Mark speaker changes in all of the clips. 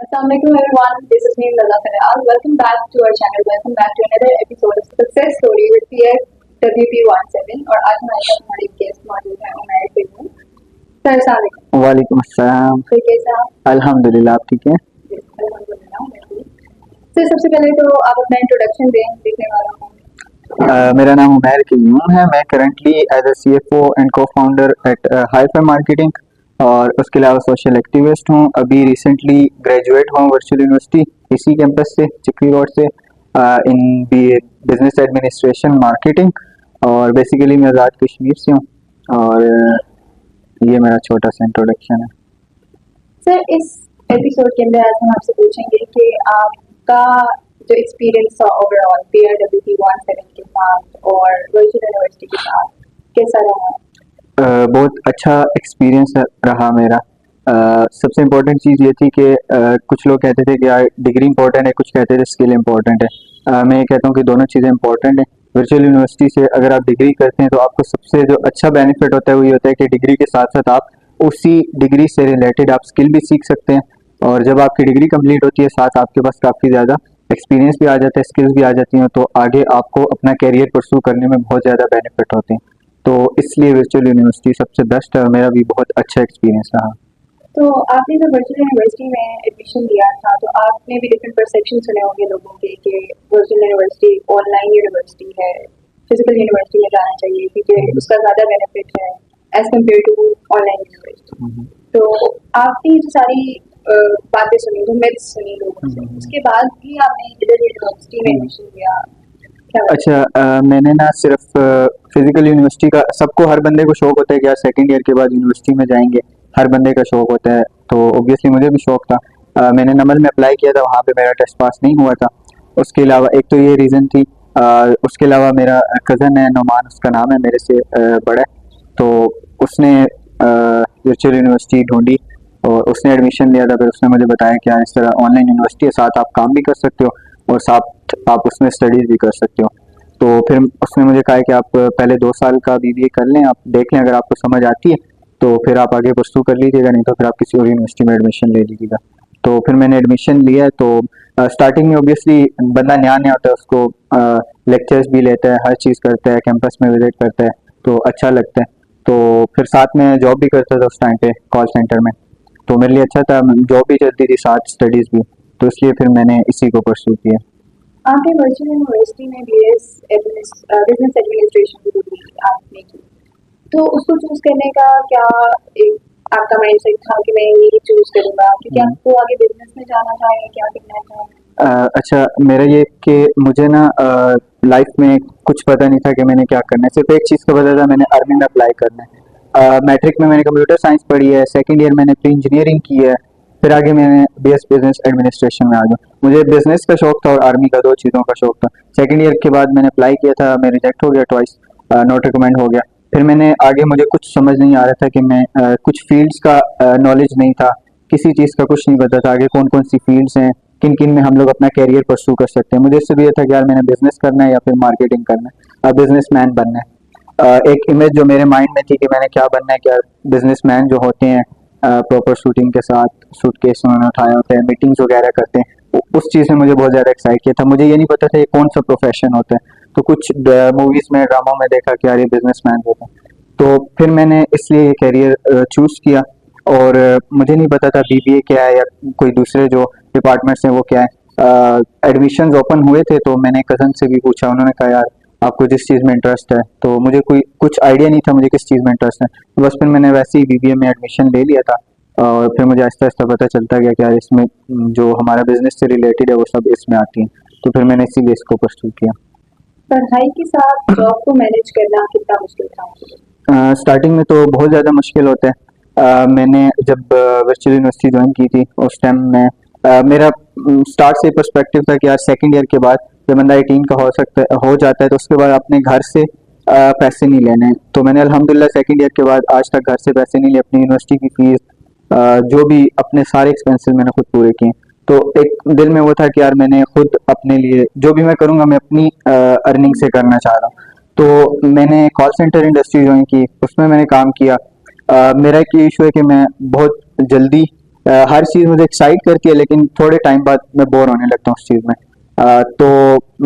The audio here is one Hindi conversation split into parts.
Speaker 1: Assalamualaikum everyone, this is me Lala Faryal. Welcome back to our channel. Welcome back to another episode of Success Story with PFWP17 और आज हमारे साथ हमारी गेस्ट मौजूद है उमैर फिल्म। सर अस्सलाम
Speaker 2: वालेकुम अस्सलाम।
Speaker 1: सर कैसे हैं?
Speaker 2: अल्हम्दुलिल्लाह, आप ठीक हैं?
Speaker 1: अल्हम्दुलिल्लाह मैं ठीक। सर सबसे पहले तो आप अपना इंट्रोडक्शन दें देखने वालों को।
Speaker 2: मेरा नाम उमैर क़य्यूम है। मैं currently as a CFO and co founder at hifi marketing और उसके अलावा सोशल एक्टिविस्ट हूँ। अभी रिसेंटली ग्रेजुएट हुआ वर्चुअल यूनिवर्सिटी इसी कैंपस से, चिकरी रोड से, in BA business administration marketing. और बेसिकली मैं आज़ाद कश्मीर से हूँ और ये मेरा छोटा सा इंट्रोडक्शन है।
Speaker 1: सर इस एपिसोड के अंदर आज हम आपसे पूछेंगे कि आपका जो एक्सपीरियंस था ओवरऑल PFWP17 के साथ और वर्चुअल यूनिवर्सिटी के साथ कैसा रहा?
Speaker 2: बहुत अच्छा एक्सपीरियंस रहा मेरा। सबसे इम्पोर्टेंट चीज़ ये थी कि कुछ लोग कहते थे कि यार डिग्री इंपॉर्टेंट है, कुछ कहते थे स्किल इम्पॉर्टेंट है। मैं ये कहता हूँ कि दोनों चीज़ें इंपॉर्टेंट हैं। वर्चुअल यूनिवर्सिटी से अगर आप डिग्री करते हैं तो आपको सबसे जो अच्छा बेनिफिट होता है वो ये होता है कि डिग्री के साथ साथ आप उसी डिग्री से रिलेटेड आप स्किल भी सीख सकते हैं। और जब आपकी डिग्री कंप्लीट होती है साथ आपके पास काफ़ी ज़्यादा एक्सपीरियंस भी आ जाता है, स्किल्स भी आ जाती हैं, तो आगे आपको अपना कैरियर परस्यू करने में बहुत ज़्यादा बेनिफिट होते हैं। तो इसलिए वर्चुअल यूनिवर्सिटी सबसे बेस्ट है और मेरा भी बहुत अच्छा एक्सपीरियंस रहा।
Speaker 1: तो आपने जब वर्चुअल यूनिवर्सिटी में एडमिशन लिया था तो आपने भी डिफरेंट परसेप्शन सुने होंगे लोगों के कि वर्चुअल यूनिवर्सिटी ऑनलाइन यूनिवर्सिटी है, फिजिकल यूनिवर्सिटी में जाना चाहिए क्योंकि उसका ज़्यादा बेनिफिट है as compare to online university. तो आपने ये सारी बातें सुनी, जो मिथ्स सुनी लोगों से, उसके बाद भी आपने इधर यूनिवर्सिटी में एडमिशन लिया।
Speaker 2: अच्छा, मैंने ना सिर्फ फिजिकल यूनिवर्सिटी का, सबको हर बंदे को शौक होता है कि यार सेकेंड ईयर के बाद यूनिवर्सिटी में जाएंगे, हर बंदे का शौक होता है। तो ऑब्वियसली मुझे भी शौक था। मैंने नमल में अप्लाई किया था, वहाँ पे मेरा टेस्ट पास नहीं हुआ था। उसके अलावा एक तो ये रीज़न थी। उसके अलावा मेरा कज़न है नोमान, उसका नाम है, मेरे से बड़ा है, तो उसने वर्चुअल यूनिवर्सिटी ढूंढी और उसने एडमिशन लिया था। फिर उसने मुझे बताया कि यार इस तरह ऑनलाइन यूनिवर्सिटी है, साथ आप काम भी कर सकते हो और साथ आप उसमें स्टडीज़ भी कर सकते हो। तो फिर उसने मुझे कहा कि आप पहले 2 साल का BBA कर लें, आप देख लें, अगर आपको समझ आती है तो फिर आप आगे परस्यू कर लीजिएगा, नहीं तो फिर आप किसी और यूनिवर्सिटी में एडमिशन ले लीजिएगा। तो फिर मैंने एडमिशन लिया। तो स्टार्टिंग में ऑब्वियसली बंदा नया नया होता है, उसको लेक्चर्स भी लेता है, हर चीज़ करता है, कैंपस में विजिट करता है, तो अच्छा लगता है। तो फिर साथ में जॉब भी करता था उस टाइम पे कॉल सेंटर में, तो मेरे लिए अच्छा था, जॉब भी चलती थी साथ स्टडीज़ भी, तो इसलिए फिर मैंने इसी को परस्यू किया।
Speaker 1: आपने वर्चुअल यूनिवर्सिटी में बिजनेस एडमिनिस्ट्रेशन की डिग्री आपने की, तो उसको चूज करने का क्या एक आपका माइंडसेट था कि मैं ये चूज करूंगा क्योंकि आपको आगे बिजनेस में जाना था या क्या करना था?
Speaker 2: अच्छा, मेरा ये कि मुझे ना लाइफ में कुछ पता नहीं था कि मैंने क्या करना है। सिर्फ एक चीज़ का पता था, मैंने आर्मी में अप्लाई करना है। मैट्रिक में मैंने कंप्यूटर साइंस पढ़ी है, सेकेंड ईयर मैंने प्री इंजीनियरिंग की है, फिर आगे मैंने BS बिजनेस एडमिनिस्ट्रेशन में आ गया। मुझे बिजनेस का शौक था और आर्मी का, 2 चीज़ों का शौक था। सेकेंड ईयर के बाद मैंने अप्लाई किया था, मैं रिजेक्ट हो गया ट्वाइस, नॉट रिकमेंड हो गया। फिर मैंने आगे, मुझे कुछ समझ नहीं आ रहा था कि मैं कुछ फील्ड्स का नॉलेज नहीं था, किसी चीज़ का कुछ नहीं पता था आगे कौन कौन सी फील्ड्स हैं, किन किन में हम लोग अपना कैरियर परस्यू कर सकते हैं। मुझे इससे भी ये था कि यार मैंने बिजनेस करना है या फिर मार्केटिंग करना है, बिजनेसमैन बनना है। एक इमेज जो मेरे माइंड में थी कि मैंने क्या बनना है, क्या बिजनेसमैन जो होते हैं प्रॉपर शूटिंग के साथ, सूटकेस उन्होंने उठाए होते हैं, मीटिंग्स वगैरह करते हैं, उस चीज़ में मुझे बहुत ज़्यादा एक्साइट किया था। मुझे ये नहीं पता था ये कौन सा प्रोफेशन होता है, तो कुछ मूवीज़ में, ड्रामों में देखा कि यार ये बिजनेसमैन होता है, तो फिर मैंने इसलिए ये कैरियर चूज़ किया। और मुझे नहीं पता था BBA क्या है या कोई दूसरे जो डिपार्टमेंट्स हैं वो क्या है। एडमिशन्स ओपन हुए थे तो मैंने कज़न से भी पूछा, उन्होंने कहा यार आपको जिस चीज़ में इंटरेस्ट है, तो मुझे कोई कुछ आइडिया नहीं था मुझे किस चीज़ में इंटरेस्ट है, तो बस फिर मैंने वैसे ही BBA में एडमिशन ले लिया था। और फिर मुझे आहिस्ता आहिस्ता पता चलता गया कि यार इसमें जो हमारा बिजनेस से रिलेटेड है वो सब इसमें आती हैं, तो फिर मैंने इसीलिए इसको परस्यू किया।
Speaker 1: पढ़ाई के साथ जॉब को मैनेज करना कितना मुश्किल था?
Speaker 2: स्टार्टिंग में तो बहुत ज़्यादा मुश्किल होता है। मैंने जब वर्चुअल यूनिवर्सिटी ज्वाइन की थी उस टाइम में मेरा स्टार्ट से पर्सपेक्टिव था कि यार सेकेंड ईयर के बाद जब बंदा 18 का हो जाता है तो उसके बाद अपने घर से पैसे नहीं लेने। तो मैंने अल्हम्दुलिल्लाह सेकेंड ईयर के बाद आज तक घर से पैसे नहीं लिए, अपनी यूनिवर्सिटी की फीस, जो भी अपने सारे एक्सपेंसेस मैंने खुद पूरे किए। तो एक दिल में वो था कि यार मैंने खुद अपने लिए जो भी मैं करूँगा मैं अपनी अर्निंग से करना चाह रहा हूँ। तो मैंने कॉल सेंटर इंडस्ट्री ज्वाइन की, उसमें मैंने काम किया। मेरा एक ये इशू है कि मैं बहुत जल्दी हर चीज़ मुझे एक्साइट करती है, लेकिन थोड़े टाइम बाद मैं बोर होने लगता हूँ उस चीज़ में। तो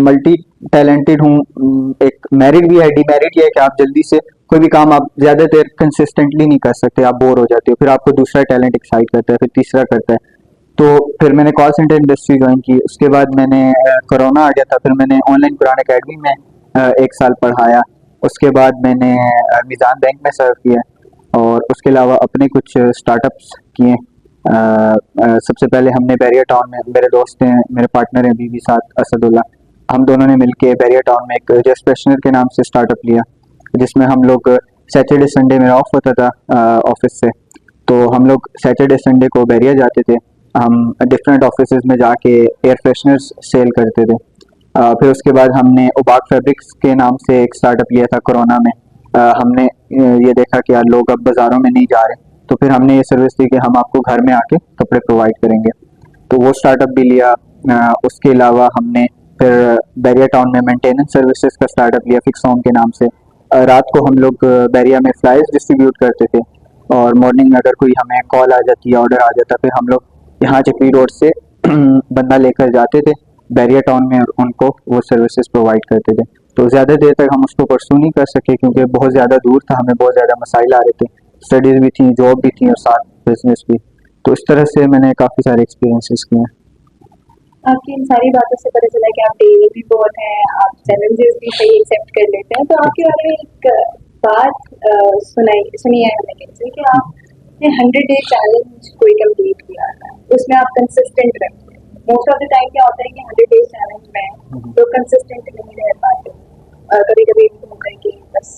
Speaker 2: मल्टी टैलेंटेड हूँ, एक मेरिट भी है, डिमेरिट ये है कि आप जल्दी से कोई भी काम आप ज़्यादा देर कंसिस्टेंटली नहीं कर सकते, आप बोर हो जाते हो, फिर आपको दूसरा टैलेंट एक्साइट करता है, फिर तीसरा करता है। तो फिर मैंने कॉल सेंटर इंडस्ट्री ज्वाइन की, उसके बाद मैंने कोरोना आ गया था, फिर मैंने ऑनलाइन कुरान अकेडमी में 1 साल पढ़ाया। उसके बाद मैंने मिज़ान बैंक में सर्व किया, और उसके अलावा अपने कुछ स्टार्टअप्स किए। सबसे पहले हमने बैरियर टाउन में, मेरे दोस्त हैं, मेरे पार्टनर हैं बीवी साथ असदुल्ला, हम दोनों ने मिलके बैरियर टाउन में एक जस्ट फ्रेशनर के नाम से स्टार्टअप लिया, जिसमें हम लोग सैटरडे संडे मेरा ऑफ होता था ऑफिस से, तो हम लोग सैटरडे संडे को बैरियर जाते थे, हम डिफरेंट ऑफिस में जाके एयर फ्रेशनर्स सेल करते थे। फिर उसके बाद हमने उबाक फैब्रिक्स के नाम से एक स्टार्टअप लिया था कोरोना में। हमने ये देखा कि यार लोग अब बाज़ारों में नहीं जा रहे, तो फिर हमने ये सर्विस दी कि हम आपको घर में आके कपड़े प्रोवाइड करेंगे, तो वो स्टार्टअप भी लिया। उसके अलावा हमने फिर बैरियर टाउन में मेंटेनेंस सर्विसेज का स्टार्टअप लिया फिक्स होम के नाम से। रात को हम लोग बैरिया में फ्लाइज डिस्ट्रीब्यूट करते थे, और मॉर्निंग में अगर कोई हमें कॉल आ जाती है, ऑर्डर आ जाता, फिर हम लोग यहाँ चक्री रोड से बंदा लेकर जाते थे बैरियर टाउन में, और उनको वो सर्विसेज प्रोवाइड करते थे। तो ज़्यादा देर तक हम उसको परसू नहीं कर सके, क्योंकि बहुत ज़्यादा दूर था, हमें बहुत ज़्यादा मसाइल आ रहे थे, स्टडीज़ भी थी, जॉब भी थी, और साथ बिजनेस भी। तो इस तरह से मैंने काफ़ी सारे एक्सपीरियंसेस किए हैं।
Speaker 1: आपकी इन सारी बातों से पता चला कि आप डेली भी बहुत हैं, आप चैलेंजेस भी सही एक्सेप्ट कर लेते हैं। तो आपके बारे में एक बात सुनी है हमने कहीं से कि आपने 100 डे चैलेंज कोई कंप्लीट किया था, उसमें आप कंसिस्टेंट रहे। मोस्ट ऑफ द टाइम क्या होता है कि 100 डे चैलेंज में तो कंसिस्टेंट नहीं रह पाते, कभी कभी होता है कि बस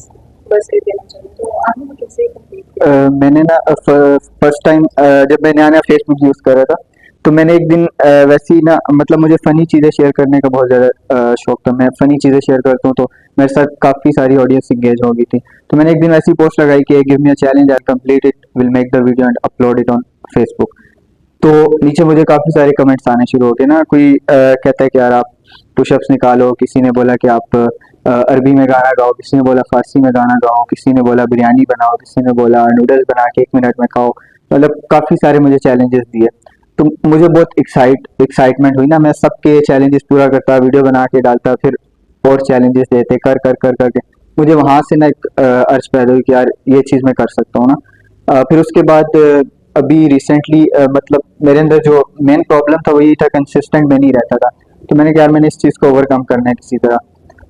Speaker 1: बस कर देना चाहिए। तो आपने वो कैसे कंप्लीट किया?
Speaker 2: मैंने ना फर्स्ट टाइम जब मैं नया नया फेसबुक यूज़ कर रहा था, तो मैंने एक दिन वैसे ही ना, मतलब मुझे फ़नी चीज़ें शेयर करने का बहुत ज़्यादा शौक था, मैं फ़नी चीज़ें शेयर करता हूँ, तो मेरे साथ काफ़ी सारी ऑडियंस इंगेज हो गई थी। तो मैंने एक दिन ऐसी पोस्ट लगाई कि give me a challenge, I complete it, will make the video and upload it on Facebook. तो नीचे मुझे काफ़ी सारे कमेंट्स आने शुरू हो गए ना, कोई कहता है कि यार आप पुशअप्स निकालो, किसी ने बोला कि आप अरबी में गाना गाओ, किसी ने बोला फ़ारसी में गाना गाओ, किसी ने बोला बिरयानी बनाओ, किसी ने बोला नूडल्स बना के 1 मिनट में खाओ, मतलब काफ़ी सारे मुझे चैलेंजेस दिए। तो मुझे बहुत एक्साइटमेंट हुई ना, मैं सबके चैलेंजेस पूरा करता, वीडियो बना के डालता, फिर और चैलेंजेस देते, कर कर कर करके मुझे वहाँ से ना एक अर्ज पैदा हुई कि यार ये चीज़ मैं कर सकता हूँ ना। फिर उसके बाद अभी रिसेंटली मतलब मेरे अंदर जो मेन प्रॉब्लम था वो यही था, कंसिस्टेंट में नहीं रहता था। तो मैंने कहा यार मैंने इस चीज़ को ओवरकम करना है किसी तरह।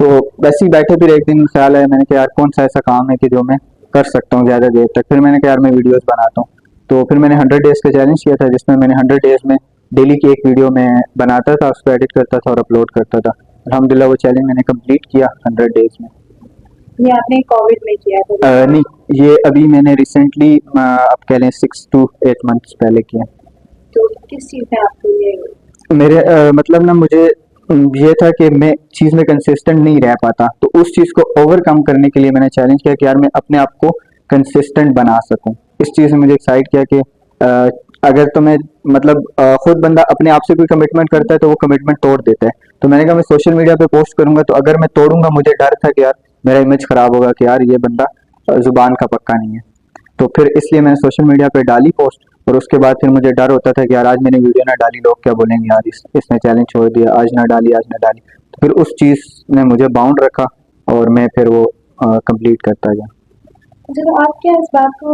Speaker 2: तो वैसे ही बैठे फिर एक दिन ख्याल आया, मैंने कहा यार कौन सा ऐसा काम है कि जो मैं कर सकता हूँ ज़्यादा देर तक। फिर मैंने कहा यार मैं वीडियोस बनाता हूँ। तो फिर मैंने 100 डेज़ का चैलेंज किया था, जिसमें मैंने 100 डेज़ में डेली की एक वीडियो मैं बनाता था, उसको एडिट करता था और अपलोड करता था। अल्हम्दुलिल्लाह वो चैलेंज मैंने कंप्लीट किया 100 डेज़ में।
Speaker 1: ये आपने कोविड में किया था?
Speaker 2: नहीं, ये अभी मैंने रिसेंटली आप कह लें 6 to 8 मंथ्स पहले किया।
Speaker 1: तो किस चीज़ में आपको ये?
Speaker 2: मेरे मतलब ना मुझे ये था कि मैं चीज़ में कंसिस्टेंट नहीं रह पाता, तो उस चीज़ को ओवरकम करने के लिए मैंने चैलेंज किया कि यार मैं अपने आप को कंसिस्टेंट बना सकूं। इस चीज़ ने मुझे एक्साइट किया कि अगर तो मैं मतलब खुद बंदा अपने आप से कोई कमिटमेंट करता है तो वो कमिटमेंट तोड़ देता है। तो मैंने कहा मैं सोशल मीडिया पे पोस्ट करूंगा, तो अगर मैं तोड़ूंगा, मुझे डर था कि यार मेरा इमेज खराब होगा कि यार ये बंदा जुबान का पक्का नहीं है। तो फिर इसलिए मैंने सोशल मीडिया पे डाली पोस्ट, और उसके बाद फिर मुझे डर होता था कि यार आज मैंने वीडियो ना डाली, लोग क्या बोलेंगे, यार इसने चैलेंज छोड़ दिया, आज ना डाली, आज ना डाली। तो फिर उस चीज़ ने मुझे बाउंड रखा, और मैं फिर वो कंप्लीट करता गया।
Speaker 1: जब आप क्या इस बात को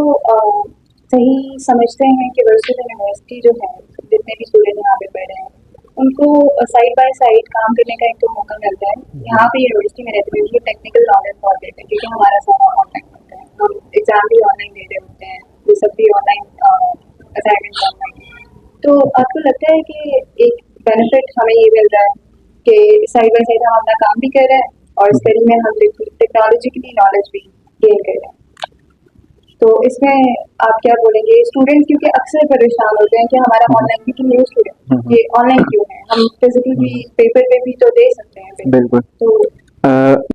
Speaker 1: सही समझते हैं कि वर्चुअल यूनिवर्सिटी जो है, जितने भी स्टूडेंट यहाँ पे पढ़ रहे हैं, उनको साइड बाय साइड काम करने का एक तो मौका मिलता है। यहाँ पे यूनिवर्सिटी में रहते हुए टेक्निकल नॉलेज बहुत देते हैं, क्योंकि हमारा सारा ऑनलाइन होता है, हम एग्जाम भी ऑनलाइन दे रहे होते हैं, ये सब भी ऑनलाइन, असाइनमेंट ऑनलाइन। तो आपको लगता है कि एक बेनिफिट हमें ये मिल रहा है कि साइड बाय साइड हम अपना काम भी कर रहे हैं, और इस कड़ी में हम टेक्नोलॉजिकली नॉलेज भी गेन कर रहे हैं। तो इसमें आप क्या बोलेंगे? स्टूडेंट क्योंकि अक्सर परेशान होते हैं कि हमारा ऑनलाइन भी क्यों, न्यू स्टूडेंट ये ऑनलाइन क्यों है, हम फिजिकल भी पेपर पे भी तो दे सकते हैं।
Speaker 2: बिल्कुल।
Speaker 1: तो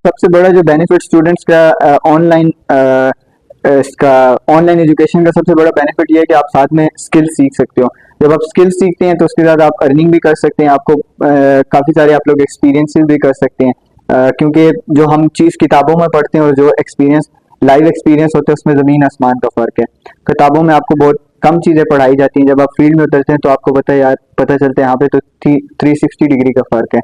Speaker 2: सबसे बड़ा जो बेनिफिट स्टूडेंट्स का ऑनलाइन इसका ऑनलाइन एजुकेशन का सबसे बड़ा बेनिफिट ये है कि आप साथ में स्किल सीख सकते हो। जब आप स्किल सीखते हैं तो उसके साथ आप अर्निंग भी कर सकते हैं, आपको काफ़ी सारे आप लोग एक्सपीरियंसेस भी कर सकते हैं, क्योंकि जो हम चीज़ किताबों में पढ़ते हैं और जो एक्सपीरियंस लाइव एक्सपीरियंस होते हैं उसमें ज़मीन आसमान का फ़र्क है। किताबों में आपको बहुत कम चीज़ें पढ़ाई जाती हैं, जब आप फील्ड में उतरते हैं तो आपको पता चलता है यहाँ पे तो 360 डिग्री का फ़र्क है।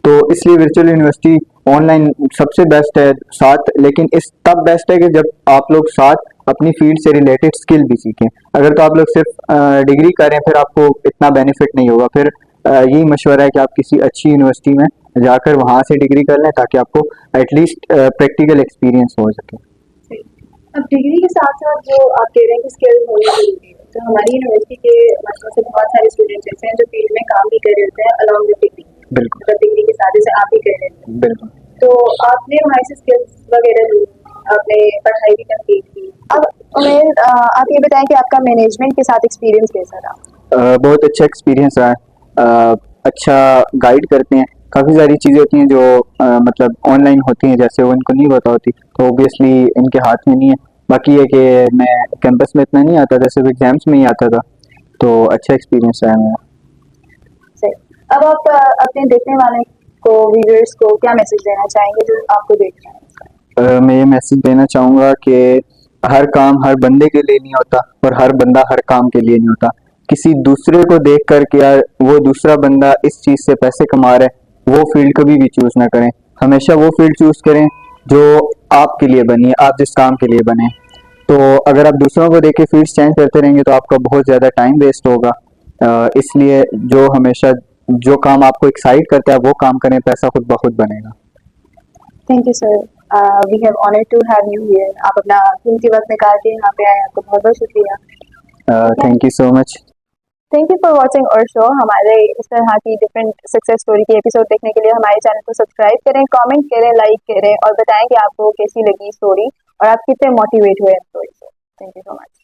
Speaker 2: तो इसलिए वर्चुअल यूनिवर्सिटी ऑनलाइन सबसे बेस्ट है साथ, लेकिन इस तब बेस्ट है कि जब आप लोग साथ अपनी फील्ड से रिलेटेड स्किल भी सीखें। अगर तो आप लोग सिर्फ डिग्री करें फिर आपको इतना बेनिफिट नहीं होगा। फिर यही मशवरा है कि आप किसी अच्छी यूनिवर्सिटी में जाकर वहाँ से डिग्री कर लें ताकि आपको एटलीस्ट प्रैक्टिकल एक्सपीरियंस हो सके।
Speaker 1: सही। अब डिग्री के साथ साथ जो आप कह रहे हैं कि स्किल होनी जरूरी है, तो हमारी यूनिवर्सिटी के मतलब से बहुत सारे स्टूडेंट्स ऐसे हैं जो फील्ड में काम भी कर रहे होते हैं अलॉन्ग विद डिग्री,
Speaker 2: बिल्कुल
Speaker 1: मतलब डिग्री के साथ जैसे आप भी कर रहे थे।
Speaker 2: बिल्कुल।
Speaker 1: तो आपने वहाँ से स्किल्स वगैरह ली, आपने पढ़ाई भी कंप्लीट की। अब उमेर आप ये बताएं कि आपका मैनेजमेंट के साथ एक्सपीरियंस कैसा रहा?
Speaker 2: बहुत अच्छा एक्सपीरियंस रहा है। अच्छा गाइड करते हैं, काफ़ी सारी चीज़ें होती हैं जो मतलब ऑनलाइन होती हैं, जैसे वो इनको नहीं पता होती तो ऑब्वियसली इनके हाथ में नहीं है। बाकी ये कि मैं कैंपस में इतना नहीं आता था, सिर्फ एग्जाम्स में ही आता था, तो अच्छा एक्सपीरियंस रहा है मेरा।
Speaker 1: सही। अब आप अपने देखने वाले को, व्यूअर्स को क्या मैसेज देना चाहेंगे जो आपको देख रहे हैं?
Speaker 2: मैं ये मैसेज देना चाहूँगा कि हर काम हर बंदे के लिए नहीं होता और हर बंदा हर काम के लिए नहीं होता। किसी दूसरे को देख कर कि यार वो दूसरा बंदा इस चीज़ से पैसे कमा रहा है, वो फील्ड कभी भी चूज़ ना करें। हमेशा वो फील्ड चूज़ करें जो आपके लिए बनी है, आप जिस काम के लिए बने। तो अगर आप दूसरों को देख के फील्ड्स चेंज करते रहेंगे तो आपका बहुत ज़्यादा टाइम वेस्ट होगा। इसलिए जो हमेशा जो काम आपको एक्साइट करता है वो काम करें, पैसा खुद ब खुद बनेगा।
Speaker 1: Thank you sir, we have honoured to have you here. आप अपना कीमती वक्त निकाल के यहाँ पे आए, आपका बहुत बहुत शुक्रिया।
Speaker 2: Thank you so much.
Speaker 1: Thank you for watching our show. हमारे इस तरह की डिफरेंट सक्सेस स्टोरी के एपिसोड देखने के लिए हमारे चैनल को सब्सक्राइब करें, कमेंट करें, लाइक करें और बताएं कि आपको कैसी लगी स्टोरी और आप कितने मोटिवेट हुए स्टोरी से। Thank you so much.